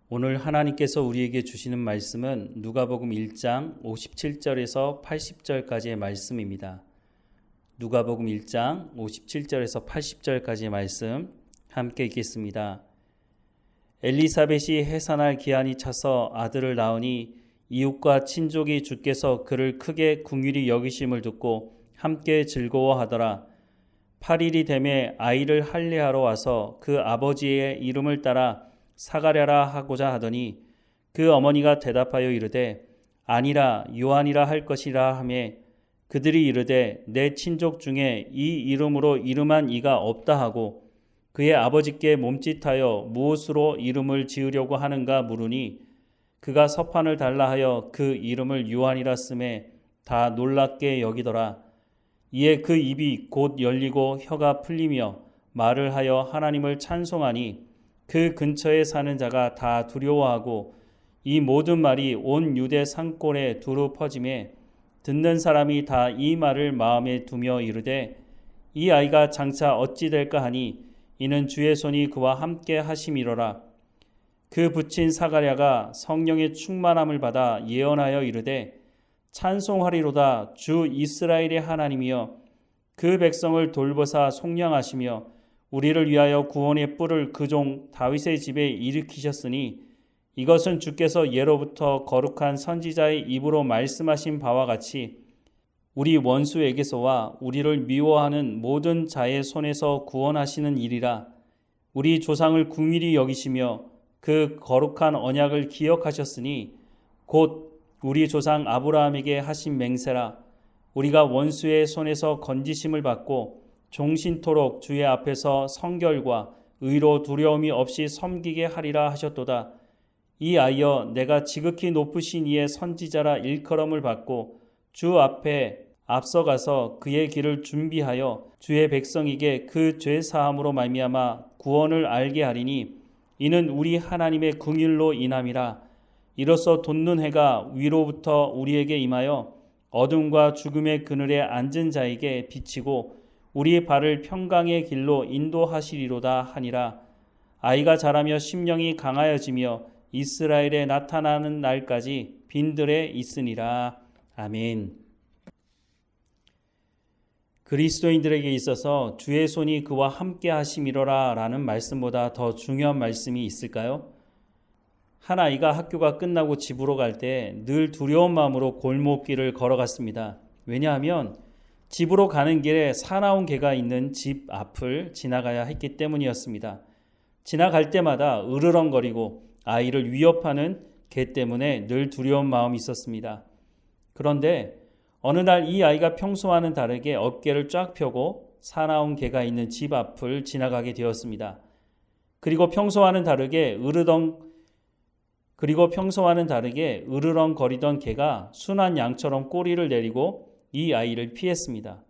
오늘 하나님께서 우리에게 주시는 말씀은 누가복음 1장 57절에서 80절까지의 말씀입니다. 누가복음 1장 57절에서 80절까지의 말씀 함께 읽겠습니다. 엘리사벳이 해산할 기한이 차서 아들을 낳으니 이웃과 친족이 주께서 그를 크게 긍휼히 여기심을 듣고 함께 즐거워하더라. 8일이 되매 아이를 할례하러 와서 그 아버지의 이름을 따라 사가랴라 하고자 하더니 그 어머니가 대답하여 이르되 아니라 요한이라 할 것이라 하매 그들이 이르되 내 친족 중에 이 이름으로 이름한 이가 없다 하고 그의 아버지께 몸짓하여 무엇으로 이름을 지으려고 하는가 물으니 그가 서판을 달라 하여 그 이름을 요한이라 쓰매 다 놀랍게 여기더라. 이에 그 입이 곧 열리고 혀가 풀리며 말을 하여 하나님을 찬송하니 그 근처에 사는 자가 다 두려워하고 이 모든 말이 온 유대 산골에 두루 퍼지매 듣는 사람이 다 이 말을 마음에 두며 이르되 이 아이가 장차 어찌 될까 하니 이는 주의 손이 그와 함께 하심이로라. 그 부친 사가랴가 성령의 충만함을 받아 예언하여 이르되 찬송하리로다. 주 이스라엘의 하나님이여 그 백성을 돌보사 속량하시며 우리를 위하여 구원의 뿔을 그 종 다윗의 집에 일으키셨으니 이것은 주께서 예로부터 거룩한 선지자의 입으로 말씀하신 바와 같이 우리 원수에게서와 우리를 미워하는 모든 자의 손에서 구원하시는 일이라. 우리 조상을 긍휼히 여기시며 그 거룩한 언약을 기억하셨으니 곧 우리 조상 아브라함에게 하신 맹세라. 우리가 원수의 손에서 건지심을 받고 종신토록 주의 앞에서 성결과 의로 두려움이 없이 섬기게 하리라 하셨도다. 이 아이여 내가 지극히 높으신 이의 선지자라 일컬음을 받고 주 앞에 앞서가서 그의 길을 준비하여 주의 백성에게 그 죄 사함으로 말미암아 구원을 알게 하리니 이는 우리 하나님의 긍휼로 인함이라. 이로써 돋는 해가 위로부터 우리에게 임하여 어둠과 죽음의 그늘에 앉은 자에게 비치고 우리 발을 평강의 길로 인도하시리로다 하니라. 아이가 자라며 심령이 강하여지며 이스라엘에 나타나는 날까지 빈들에 있으니라. 아멘. 그리스도인들에게 있어서 주의 손이 그와 함께 하심이로라 라는 말씀보다 더 중요한 말씀이 있을까요? 한 아이가 학교가 끝나고 집으로 갈 때 늘 두려운 마음으로 골목길을 걸어갔습니다. 왜냐하면 집으로 가는 길에 사나운 개가 있는 집 앞을 지나가야 했기 때문이었습니다. 지나갈 때마다 으르렁거리고 아이를 위협하는 개 때문에 늘 두려운 마음이 있었습니다. 그런데 어느 날 이 아이가 평소와는 다르게 어깨를 쫙 펴고 사나운 개가 있는 집 앞을 지나가게 되었습니다. 그리고 평소와는 다르게 으르렁거리던 개가 순한 양처럼 꼬리를 내리고 이 아이를 피했습니다.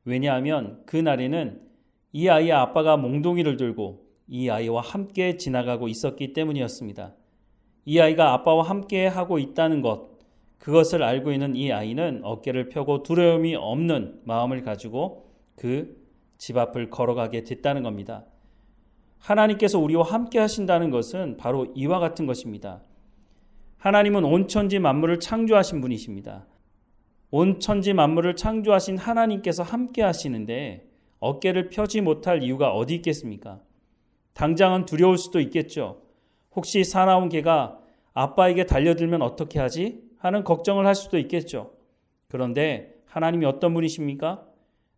왜냐하면 그날에는 이 아이의 아빠가 몽둥이를 들고 이 아이와 함께 지나가고 있었기 때문이었습니다. 이 아이가 아빠와 함께 하고 있다는 것, 그것을 알고 있는 이 아이는 어깨를 펴고 두려움이 없는 마음을 가지고 그 집 앞을 걸어가게 됐다는 겁니다. 하나님께서 우리와 함께 하신다는 것은 바로 이와 같은 것입니다. 하나님은 온 천지 만물을 창조하신 분이십니다. 온 천지 만물을 창조하신 하나님께서 함께 하시는데 어깨를 펴지 못할 이유가 어디 있겠습니까? 당장은 두려울 수도 있겠죠. 혹시 사나운 개가 아빠에게 달려들면 어떻게 하지? 하는 걱정을 할 수도 있겠죠. 그런데 하나님이 어떤 분이십니까?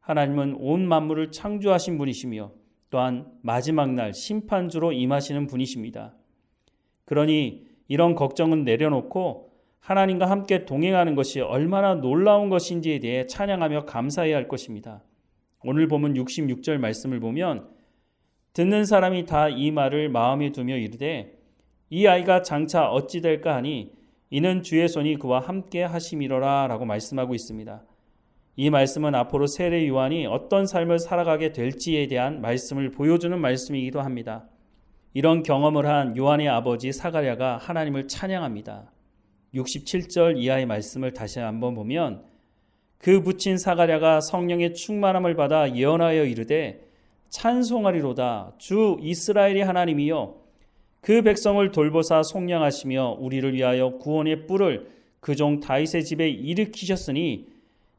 하나님은 온 만물을 창조하신 분이시며 또한 마지막 날 심판주로 임하시는 분이십니다. 그러니 이런 걱정은 내려놓고 하나님과 함께 동행하는 것이 얼마나 놀라운 것인지에 대해 찬양하며 감사해야 할 것입니다. 오늘 보면 66절 말씀을 보면 듣는 사람이 다 이 말을 마음에 두며 이르되 이 아이가 장차 어찌 될까 하니 이는 주의 손이 그와 함께 하심이로라 라고 말씀하고 있습니다. 이 말씀은 앞으로 세례 요한이 어떤 삶을 살아가게 될지에 대한 말씀을 보여주는 말씀이기도 합니다. 이런 경험을 한 요한의 아버지 사가랴가 하나님을 찬양합니다. 67절 이하의 말씀을 다시 한번 보면 그 부친 사가랴가 성령의 충만함을 받아 예언하여 이르되 찬송하리로다. 주 이스라엘의 하나님이여 그 백성을 돌보사 속량하시며 우리를 위하여 구원의 뿔을 그 종 다윗의 집에 일으키셨으니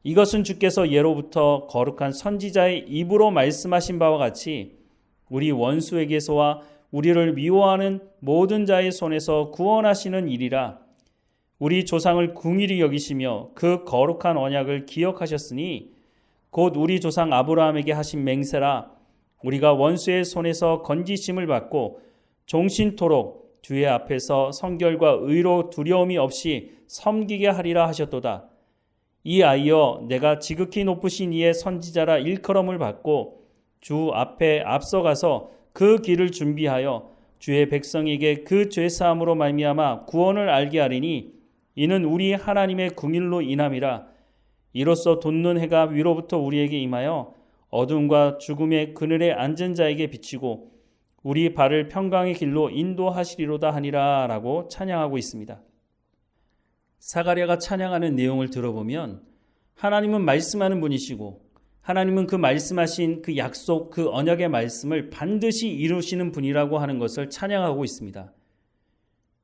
이것은 주께서 예로부터 거룩한 선지자의 입으로 말씀하신 바와 같이 우리 원수에게서와 우리를 미워하는 모든 자의 손에서 구원하시는 일이라. 우리 조상을 긍휼히 여기시며 그 거룩한 언약을 기억하셨으니 곧 우리 조상 아브라함에게 하신 맹세라. 우리가 원수의 손에서 건지심을 받고 종신토록 주의 앞에서 성결과 의로 두려움이 없이 섬기게 하리라 하셨도다. 이아이여 내가 지극히 높으신 이의 선지자라 일컬음을 받고 주 앞에 앞서가서 그 길을 준비하여 주의 백성에게 그 죄사함으로 말미암아 구원을 알게 하리니 이는 우리 하나님의 긍휼로 인함이라. 이로써 돋는 해가 위로부터 우리에게 임하여 어둠과 죽음의 그늘에 앉은 자에게 비치고 우리 발을 평강의 길로 인도하시리로다 하니라 라고 찬양하고 있습니다. 사가랴가 찬양하는 내용을 들어보면 하나님은 말씀하는 분이시고 하나님은 그 말씀하신 그 약속, 그 언약의 말씀을 반드시 이루시는 분이라고 하는 것을 찬양하고 있습니다.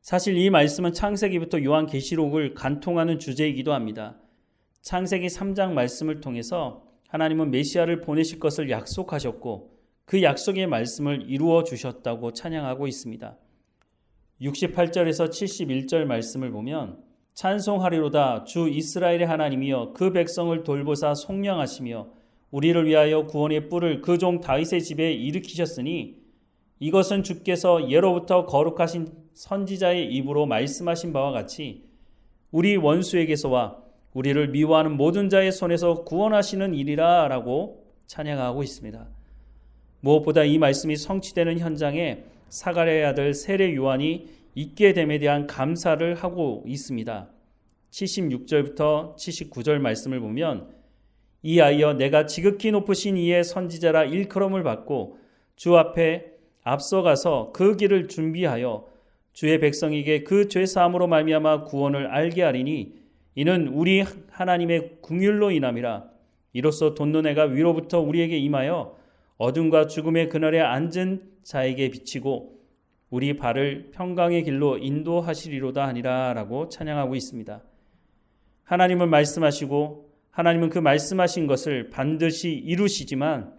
사실 이 말씀은 창세기부터 요한계시록을 간통하는 주제이기도 합니다. 창세기 3장 말씀을 통해서 하나님은 메시아를 보내실 것을 약속하셨고 그 약속의 말씀을 이루어 주셨다고 찬양하고 있습니다. 68절에서 71절 말씀을 보면 찬송하리로다 주 이스라엘의 하나님이여 그 백성을 돌보사 속량하시며 우리를 위하여 구원의 뿔을 그 종 다윗의 집에 일으키셨으니 이것은 주께서 예로부터 거룩하신 선지자의 입으로 말씀하신 바와 같이 우리 원수에게서와 우리를 미워하는 모든 자의 손에서 구원하시는 일이라 라고 찬양하고 있습니다. 무엇보다 이 말씀이 성취되는 현장에 사가랴의 아들 세례 요한이 있게 됨에 대한 감사를 하고 있습니다. 76절부터 79절 말씀을 보면 이아이여 내가 지극히 높으신 이의 선지자라 일컬음을 받고 주 앞에 앞서가서 그 길을 준비하여 주의 백성에게 그 죄사함으로 말미암아 구원을 알게 하리니 이는 우리 하나님의 긍휼로 인함이라. 이로써 돋는 해가 위로부터 우리에게 임하여 어둠과 죽음의 그늘에 앉은 자에게 비치고 우리 발을 평강의 길로 인도하시리로다 하니라 라고 찬양하고 있습니다. 하나님은 말씀하시고 하나님은 그 말씀하신 것을 반드시 이루시지만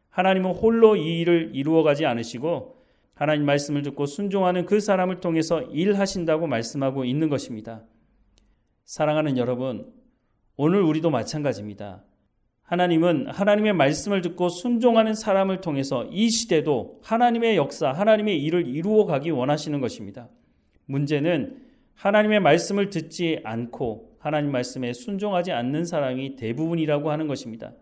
하나님은 홀로 이 일을 이루어가지 않으시고 하나님 말씀을 듣고 순종하는 그 사람을 통해서 일하신다고 말씀하고 있는 것입니다. 사랑하는 여러분, 오늘 우리도 마찬가지입니다. 하나님은 하나님의 말씀을 듣고 순종하는 사람을 통해서 이 시대도 하나님의 역사, 하나님의 일을 이루어 가기 원하시는 것입니다. 문제는 하나님의 말씀을 듣지 않고 하나님 말씀에 순종하지 않는 사람이 대부분이라고 하는 것입니다.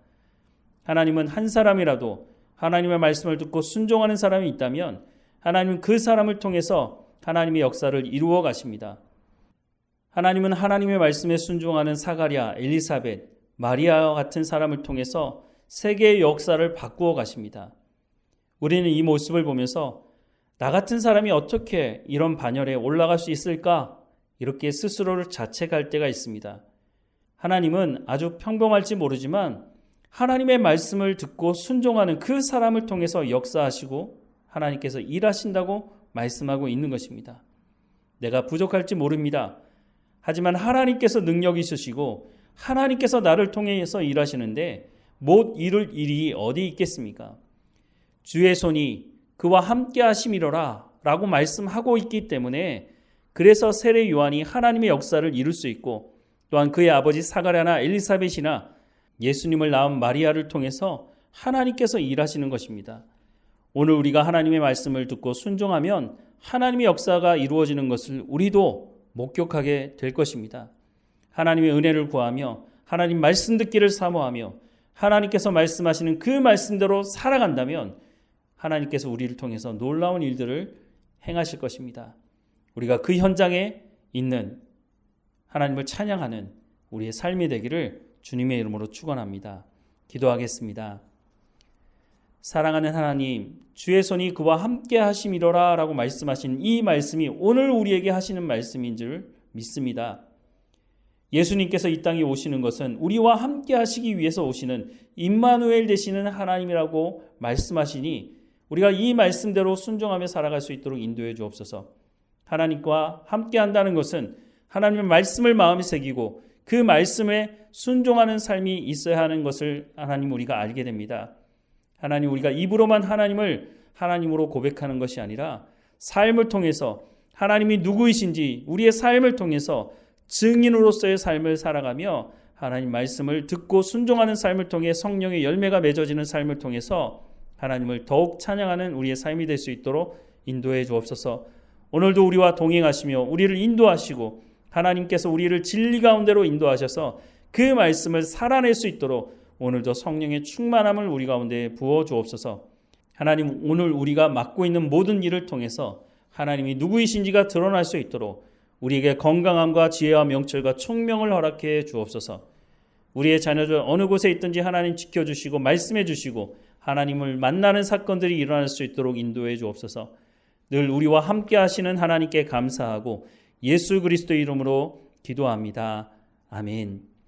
하나님은 한 사람이라도 하나님의 말씀을 듣고 순종하는 사람이 있다면 하나님은 그 사람을 통해서 하나님의 역사를 이루어 가십니다. 하나님은 하나님의 말씀에 순종하는 사가랴, 엘리사벳, 마리아와 같은 사람을 통해서 세계의 역사를 바꾸어 가십니다. 우리는 이 모습을 보면서 나 같은 사람이 어떻게 이런 반열에 올라갈 수 있을까? 이렇게 스스로를 자책할 때가 있습니다. 하나님은 아주 평범할지 모르지만 하나님의 말씀을 듣고 순종하는 그 사람을 통해서 역사하시고 하나님께서 일하신다고 말씀하고 있는 것입니다. 내가 부족할지 모릅니다. 하지만 하나님께서 능력이 있으시고 하나님께서 나를 통해서 일하시는데 못 이룰 일이 어디 있겠습니까? 주의 손이 그와 함께 하심이로라 라고 말씀하고 있기 때문에 그래서 세례 요한이 하나님의 역사를 이룰 수 있고 또한 그의 아버지 사가랴나 엘리사벳이나 예수님을 낳은 마리아를 통해서 하나님께서 일하시는 것입니다. 오늘 우리가 하나님의 말씀을 듣고 순종하면 하나님의 역사가 이루어지는 것을 우리도 목격하게 될 것입니다. 하나님의 은혜를 구하며 하나님 말씀 듣기를 사모하며 하나님께서 말씀하시는 그 말씀대로 살아간다면 하나님께서 우리를 통해서 놀라운 일들을 행하실 것입니다. 우리가 그 현장에 있는 하나님을 찬양하는 우리의 삶이 되기를 주님의 이름으로 축원합니다. 기도하겠습니다. 사랑하는 하나님, 주의 손이 그와 함께 하심이로라 라고 말씀하신 이 말씀이 오늘 우리에게 하시는 말씀인 줄 믿습니다. 예수님께서 이 땅에 오시는 것은 우리와 함께 하시기 위해서 오시는 임마누엘 되시는 하나님이라고 말씀하시니 우리가 이 말씀대로 순종하며 살아갈 수 있도록 인도해 주옵소서. 하나님과 함께 한다는 것은 하나님의 말씀을 마음에 새기고 그 말씀에 순종하는 삶이 있어야 하는 것을 하나님 우리가 알게 됩니다. 하나님, 우리가 입으로만 하나님을 하나님으로 고백하는 것이 아니라 삶을 통해서 하나님이 누구이신지 우리의 삶을 통해서 증인으로서의 삶을 살아가며 하나님 말씀을 듣고 순종하는 삶을 통해 성령의 열매가 맺어지는 삶을 통해서 하나님을 더욱 찬양하는 우리의 삶이 될 수 있도록 인도해 주옵소서. 오늘도 우리와 동행하시며 우리를 인도하시고 하나님께서 우리를 진리 가운데로 인도하셔서 그 말씀을 살아낼 수 있도록 오늘도 성령의 충만함을 우리 가운데 부어 주옵소서. 하나님, 오늘 우리가 맡고 있는 모든 일을 통해서 하나님이 누구이신지가 드러날 수 있도록 우리에게 건강함과 지혜와 명철과 총명을 허락해 주옵소서. 우리의 자녀들 어느 곳에 있든지 하나님 지켜주시고 말씀해 주시고 하나님을 만나는 사건들이 일어날 수 있도록 인도해 주옵소서. 늘 우리와 함께 하시는 하나님께 감사하고 예수 그리스도의 이름으로 기도합니다. 아멘.